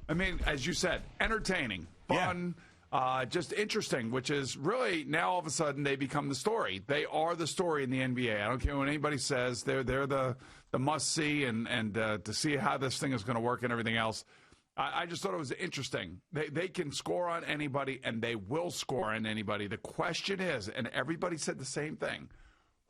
I mean, as you said, entertaining, fun, just interesting, which is really now all of a sudden they become the story. They are the story in the NBA. I don't care what anybody says. They're the must-see and to see how this thing is going to work and everything else. I just thought it was interesting. They can score on anybody, and they will score on anybody. The question is, and everybody said the same thing,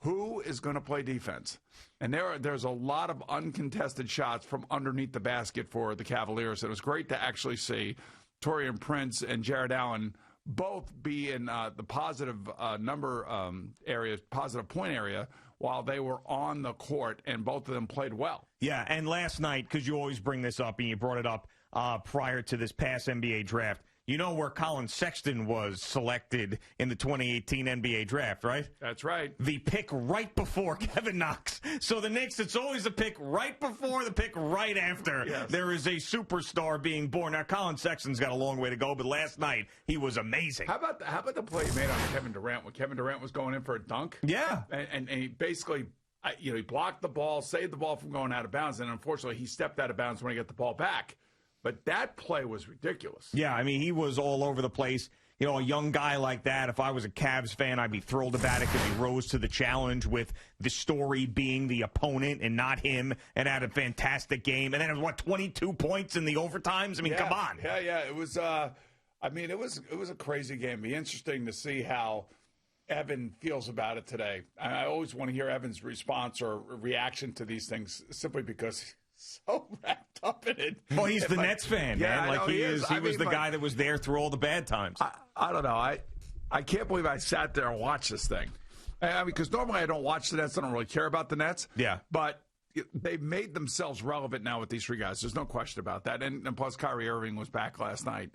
who is going to play defense? And there's a lot of uncontested shots from underneath the basket for the Cavaliers. It was great to actually see Taurean Prince and Jared Allen both be in the positive number area, positive point area, while they were on the court, and both of them played well. Yeah, and last night, because you always bring this up, and you brought it up prior to this past NBA draft, you know where Colin Sexton was selected in the 2018 NBA draft, right? That's right. The pick right before Kevin Knox. So the Knicks, it's always a pick right before, the pick right after. Yes. There is a superstar being born. Now, Colin Sexton's got a long way to go, but last night he was amazing. How about the play he made on Kevin Durant when Kevin Durant was going in for a dunk? Yeah. And he basically, he blocked the ball, saved the ball from going out of bounds, and unfortunately he stepped out of bounds when he got the ball back. But that play was ridiculous. Yeah, I mean, he was all over the place. You know, a young guy like that, if I was a Cavs fan, I'd be thrilled about it because he rose to the challenge with the story being the opponent and not him, and had a fantastic game. And then it was, 22 points in the overtimes? I mean, come on. Yeah. It was, it was a crazy game. It'd be interesting to see how Evan feels about it today. I always want to hear Evan's response or reaction to these things simply because so wrapped up in it. Well, he's the Nets fan, man. Like he was the guy that was there through all the bad times. I don't know. I can't believe I sat there and watched this thing. I mean, because normally I don't watch the Nets. I don't really care about the Nets. Yeah. But they've made themselves relevant now with these three guys. There's no question about that. And plus, Kyrie Irving was back last night.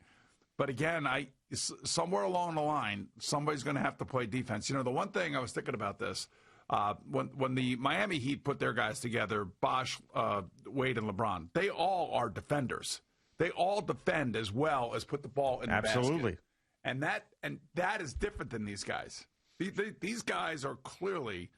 But again, somewhere along the line, somebody's going to have to play defense. You know, the one thing I was thinking about this. When the Miami Heat put their guys together, Bosh, Wade, and LeBron, they all are defenders. They all defend as well as put the ball in the basket. And that is different than these guys. These guys are clearly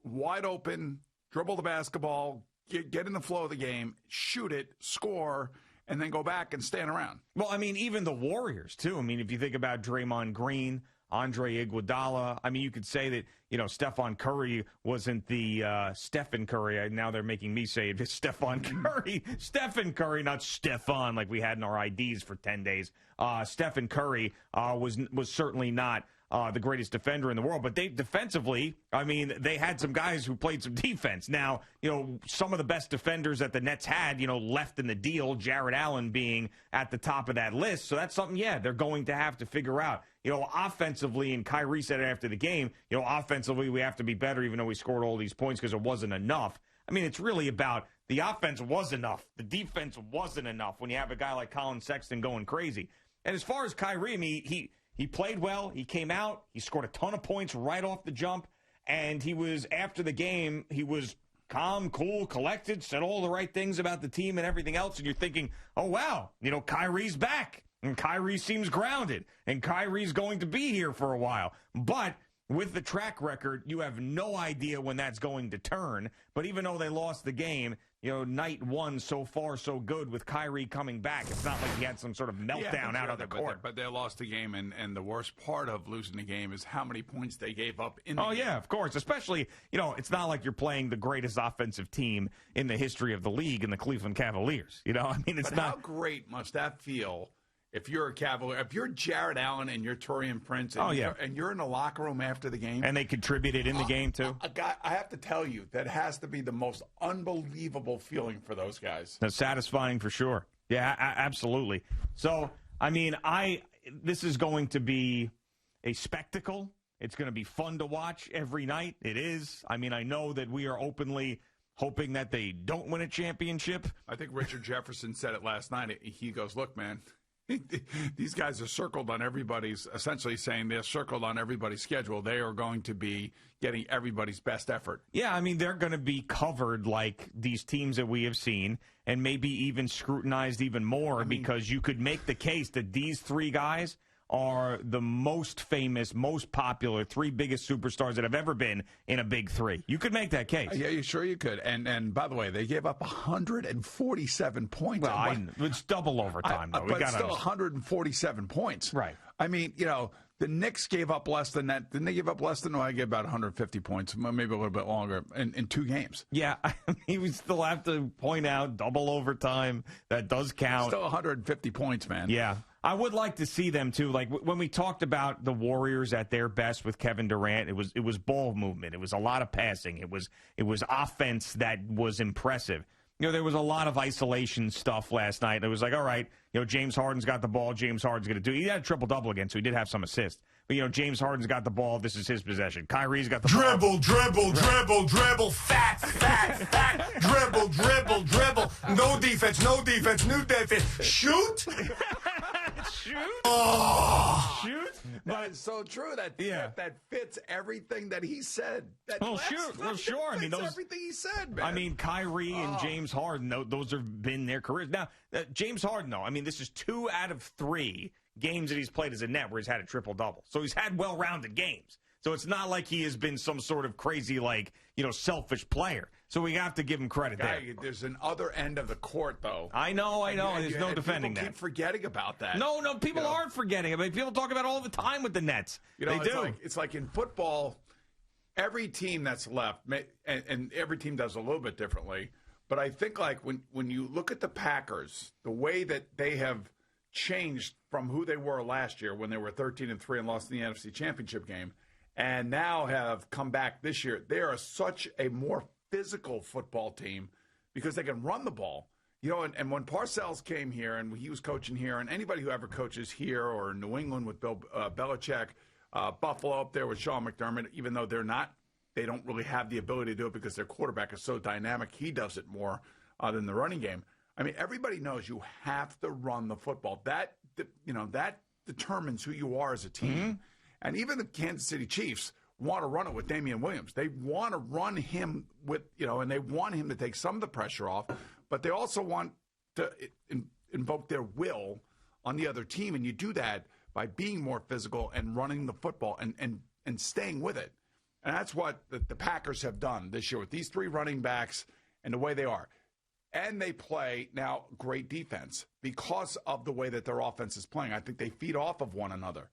wide open, dribble the basketball, get in the flow of the game, shoot it, score, and then go back and stand around. Well, I mean, even the Warriors, too. I mean, if you think about Draymond Green, Andre Iguodala. I mean, you could say that, Stephon Curry wasn't the Stephen Curry. Now they're making me say it. It's Stephon Curry. Stephen Curry, not Stephon, like we had in our IDs for 10 days. Stephen Curry was certainly not the greatest defender in the world. But they defensively, I mean, they had some guys who played some defense. Now, some of the best defenders that the Nets had, left in the deal, Jared Allen being at the top of that list. So that's something, they're going to have to figure out. Offensively, and Kyrie said it after the game, offensively we have to be better even though we scored all these points because it wasn't enough. I mean, it's really about the offense was enough. The defense wasn't enough when you have a guy like Colin Sexton going crazy. And as far as Kyrie, I mean, he played well. He came out. He scored a ton of points right off the jump. And he was, after the game, he was calm, cool, collected, said all the right things about the team and everything else. And you're thinking, oh, wow, Kyrie's back. And Kyrie seems grounded. And Kyrie's going to be here for a while. But with the track record, you have no idea when that's going to turn. But even though they lost the game, night one so far so good with Kyrie coming back. It's not like he had some sort of meltdown out of the court. But they lost the game, and the worst part of losing the game is how many points they gave up in the game. Oh, yeah, of course. Especially, it's not like you're playing the greatest offensive team in the history of the league in the Cleveland Cavaliers. I mean, it's but not. How great must that feel? If you're a Cavalier, if you're Jared Allen and you're Taurean Prince, and you're in the locker room after the game, and they contributed in the game too. I have to tell you, that has to be the most unbelievable feeling for those guys. That's satisfying for sure. Yeah, absolutely. So, I mean, this is going to be a spectacle. It's going to be fun to watch every night. It is. I mean, I know that we are openly hoping that they don't win a championship. I think Richard Jefferson said it last night. He goes, "Look, man." These guys are circled on everybody's, essentially saying they're circled on everybody's schedule. They are going to be getting everybody's best effort. Yeah, I mean, they're going to be covered like these teams that we have seen and maybe even scrutinized even more because you could make the case that these three guys are the most famous, most popular, three biggest superstars that have ever been in a big three. You could make that case. Yeah, you sure you could. And by the way, they gave up 147 points. Well, it's double overtime, though. But still 147 points. Right. I mean, the Knicks gave up less than that. Didn't they give up less than? No, I gave about 150 points, maybe a little bit longer, in 2 games. Yeah, I mean, we still have to point out double overtime. That does count. Still 150 points, man. Yeah. I would like to see them, too. Like, when we talked about the Warriors at their best with Kevin Durant, it was ball movement. It was a lot of passing. It was offense that was impressive. There was a lot of isolation stuff last night. It was like, all right, James Harden's got the ball. James Harden's going to do it. He had a triple-double again, so he did have some assists. But, James Harden's got the ball. This is his possession. Kyrie's got the ball. Dribble. Fat. Dribble. No defense. New defense. Shoot. Oh. Shoot. But it's so true that fits everything that he said. Sure. I mean, those everything he said, man. I mean, Kyrie and James Harden, those have been their careers. Now, James Harden, though, I mean, this is 2 out of 3 games that he's played as a net where he's had a triple-double. So he's had well-rounded games. So it's not like he has been some sort of crazy, selfish player. So we have to give him credit there. There's an other end of the court, though. I know. There's no defending that. People keep forgetting about that. No, people aren't forgetting. I mean, people talk about it all the time with the Nets. They do. It's like in football, every team that's left, and every team does a little bit differently, but I think when you look at the Packers, the way that they have changed from who they were last year when they were 13-3 and lost in the NFC Championship game, and now have come back this year, they are such a more physical football team because they can run the ball. And when Parcells came here and he was coaching here, and anybody who ever coaches here or New England with Bill Belichick, Buffalo up there with Sean McDermott, even though they don't really have the ability to do it because their quarterback is so dynamic, he does it more than the running game. I mean, everybody knows you have to run the football. That determines who you are as a team. Mm-hmm. And even the Kansas City Chiefs want to run it with Damian Williams. They want to run him and they want him to take some of the pressure off, but they also want to invoke their will on the other team. And you do that by being more physical and running the football and staying with it. And that's what the Packers have done this year with these 3 running backs and the way they are. And they play now great defense because of the way that their offense is playing. I think they feed off of one another.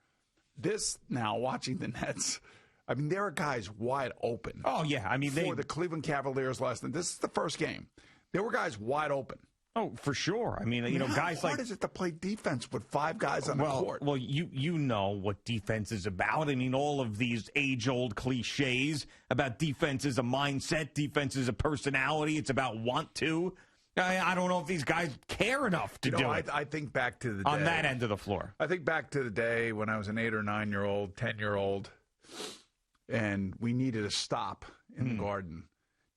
This now, watching the Nets, I mean, there are guys wide open. Oh, yeah. I mean, for the Cleveland Cavaliers last night. This is the first game. There were guys wide open. Oh, for sure. I mean, guys like... How hard is it to play defense with 5 guys on the court? Well, you know what defense is about. I mean, all of these age-old cliches about defense is a mindset, defense is a personality, it's about want to. I don't know if these guys care enough to do it. I think back to the day. On that end of the floor. I think back to the day when I was an 8 or 9-year-old, 10-year-old, and we needed a stop in the Garden.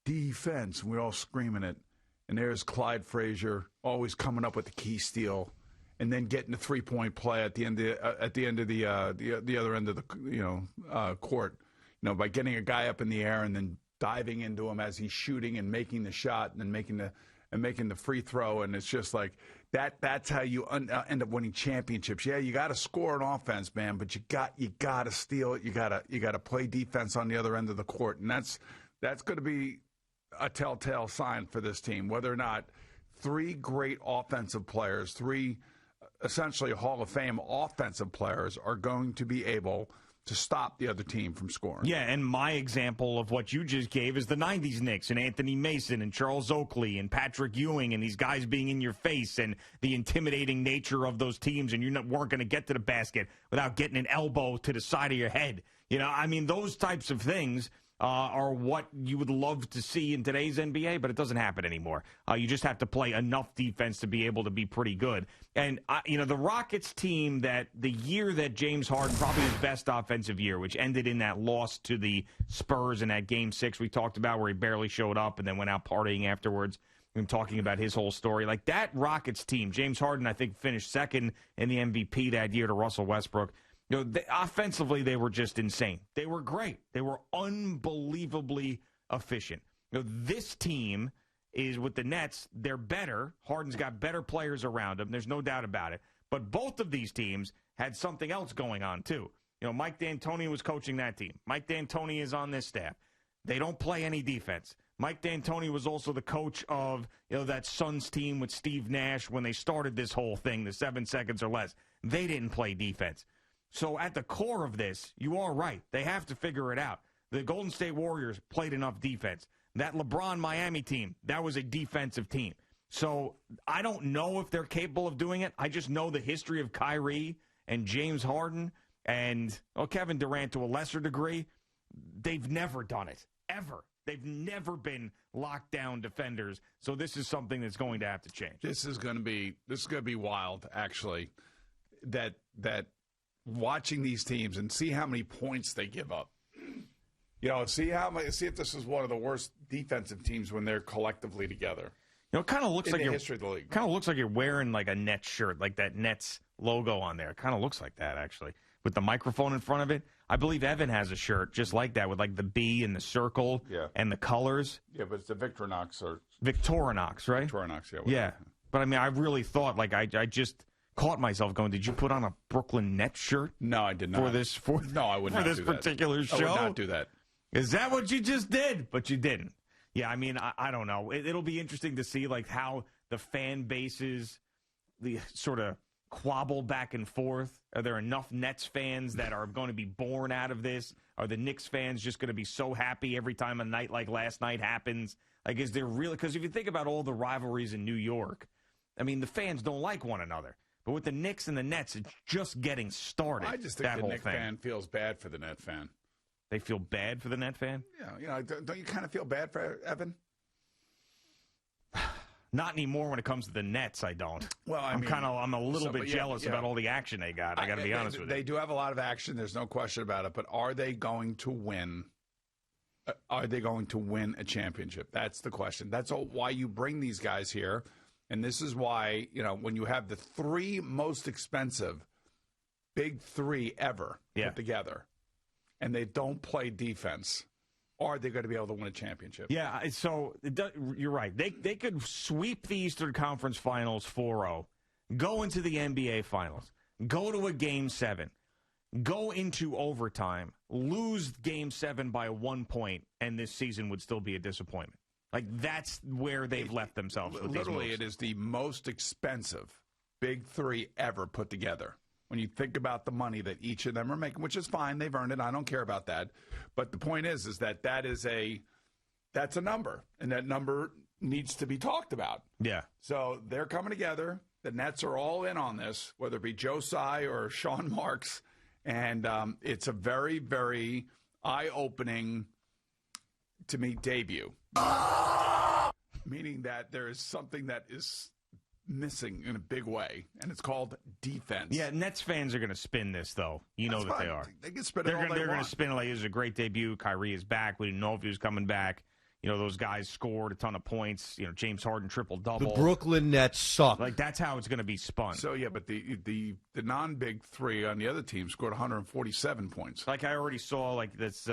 Defense. We're all screaming it. And there's Clyde Frazier always coming up with the key steal, and then getting the 3-point play at the end of the other end of the court. By getting a guy up in the air and then diving into him as he's shooting and making the shot and then making the free throw. And it's just like that's how you end up winning championships. Yeah, you got to score an offense, man, but you got to steal it. You got to play defense on the other end of the court, and that's going to be a telltale sign for this team, whether or not 3 great offensive players, 3 essentially Hall of Fame offensive players are going to be able to stop the other team from scoring. Yeah, and my example of what you just gave is the 90s Knicks and Anthony Mason and Charles Oakley and Patrick Ewing and these guys being in your face and the intimidating nature of those teams, and you weren't going to get to the basket without getting an elbow to the side of your head. I mean, those types of things are what you would love to see in today's NBA, but it doesn't happen anymore. You just have to play enough defense to be able to be pretty good. And, the Rockets team that the year that James Harden, probably his best offensive year, which ended in that loss to the Spurs in that Game 6 we talked about where he barely showed up and then went out partying afterwards. I'm talking about his whole story. Like that Rockets team, James Harden, I think, finished second in the MVP that year to Russell Westbrook. Offensively, they were just insane. They were great. They were unbelievably efficient. This team is with the Nets. They're better. Harden's got better players around him. There's no doubt about it. But both of these teams had something else going on, too. You know, Mike D'Antoni was coaching that team. Mike D'Antoni is on this staff. They don't play any defense. Mike D'Antoni was also the coach of, you know, that Suns team with Steve Nash when they started this whole thing, the 7 seconds or less. They didn't play defense. So at the core of this, you are right. They have to figure it out. The Golden State Warriors played enough defense. That LeBron Miami team, that was a defensive team. So I don't know if they're capable of doing it. I just know the history of Kyrie and James Harden and Kevin Durant to a lesser degree. They've never done it, ever. They've never been lockdown defenders. So this is something that's going to have to change. This is going to be wild, actually. That watching these teams and see how many points they give up. You know, see if this is one of the worst defensive teams when they're collectively together. You know, it kind of looks in like the history of the league. Kind of looks like you're wearing like a Nets shirt, like that Nets logo on there. It kind of looks like that, actually, with the microphone in front of it. I believe Evan has a shirt just like that with like the B and the circle and the colors. Yeah, but it's the Victorinox or Victorinox, right? Victorinox, yeah. Yeah, but I mean, I really thought like I just caught myself going, did you put on a Brooklyn Nets shirt? No, I did not. No, I would not for this do that. particular show? I would not do that. Is that what you just did? But you didn't. Yeah, I mean, I don't know. It'll be interesting to see like how the fan bases, the sort of quabble back and forth. Are there enough Nets fans that are going to be born out of this? Are the Knicks fans just going to be so happy every time a night like last night happens? Like, is there really? Because if you think about all the rivalries in New York, I mean, the fans don't like one another. But with the Knicks and the Nets, it's just getting started. I just think the Knicks fan feels bad for the Net fan. They feel bad for the Net fan? Yeah, you know, don't you kind of feel bad for Evan? Not anymore when it comes to the Nets, I don't. Well, I'm a little bit jealous about all the action they got. I got to be honest with you. They do have a lot of action. There's no question about it. But are they going to win? Are they going to win a championship? That's the question. That's why you bring these guys here. And this is why, you know, when you have the three most expensive big three ever put together, and they don't play defense, are they going to be able to win a championship? Yeah, so you're right. They could sweep the Eastern Conference Finals 4-0, go into the NBA Finals, go to a Game 7, go into overtime, lose Game 7 by 1 point, and this season would still be a disappointment. Like, that's where they've left themselves with literally, these moves. It is the most expensive big three ever put together. When you think about the money that each of them are making, which is fine, they've earned it. I don't care about that. But the point is that that's a number, and that number needs to be talked about. Yeah. So they're coming together. The Nets are all in on this, whether it be Joe Tsai or Sean Marks, and it's a very, very eye-opening, to me, debut. Meaning that there is something that is missing in a big way, and it's called defense. Yeah, Nets fans are going to spin this, though. You know that they are. They can spin it all they want. They're going to spin it like it was a great debut. Kyrie is back. We didn't know if he was coming back. You know, those guys scored a ton of points. You know, James Harden triple-double. The Brooklyn Nets suck. Like, that's how it's going to be spun. So, yeah, but the non-big three on the other team scored 147 points. Like, I already saw, like, this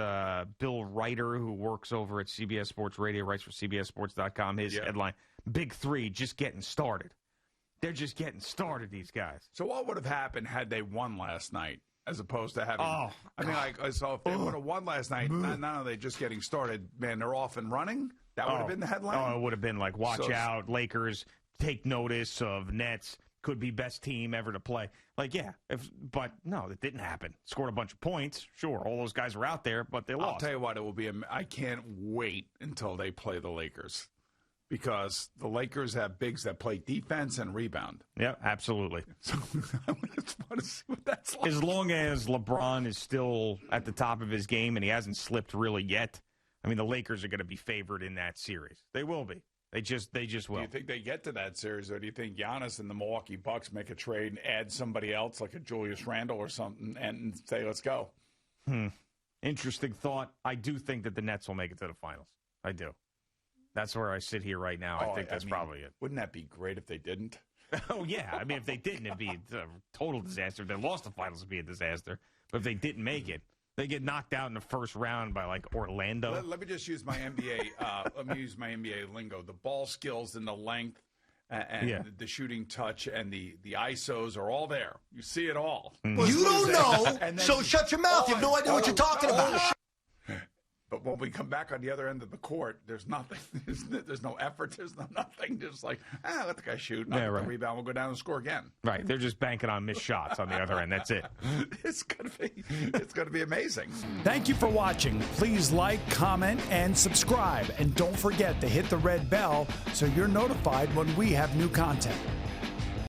Bill Reiter, who works over at CBS Sports Radio, writes for CBSSports.com, his headline, Big Three just getting started. They're just getting started, these guys. So what would have happened had they won last night as opposed to having so if they would have won last night, not only are they just getting started, man, they're off and running? That would have been the headline? Oh, it would have been like, watch out, Lakers, take notice of Nets, could be best team ever to play. Like, yeah, but no, that didn't happen. Scored a bunch of points. Sure, all those guys are out there, but they lost. I'll tell you what, it will be. I can't wait until they play the Lakers. Because the Lakers have bigs that play defense and rebound. Yeah, absolutely. So I just want to see what that's like. As long as LeBron is still at the top of his game and he hasn't slipped really yet, I mean, the Lakers are going to be favored in that series. They will be. They just will. Do you think they get to that series, or do you think Giannis and the Milwaukee Bucks make a trade and add somebody else like a Julius Randle or something and say, let's go? Interesting thought. I do think that the Nets will make it to the finals. I do. That's where I sit here right now. I think that's probably it. Wouldn't that be great if they didn't? Oh, yeah. I mean, if they didn't, it'd be a total disaster. If they lost the finals, it'd be a disaster. But if they didn't make it, they get knocked out in the first round by, like, Orlando. Let me just use my NBA. Let me use my NBA lingo. The ball skills and the length and the shooting touch and the ISOs are all there. You see it all. You don't know, so shut your mouth. You have no idea what you're talking about. But when we come back on the other end of the court, there's nothing. There's no effort. There's no nothing. Just like, let the guy shoot. Not get the rebound. We'll go down and score again. Right. They're just banking on missed shots on the other end. That's it. It's gonna be amazing. Thank you for watching. Please like, comment, and subscribe. And don't forget to hit the red bell so you're notified when we have new content.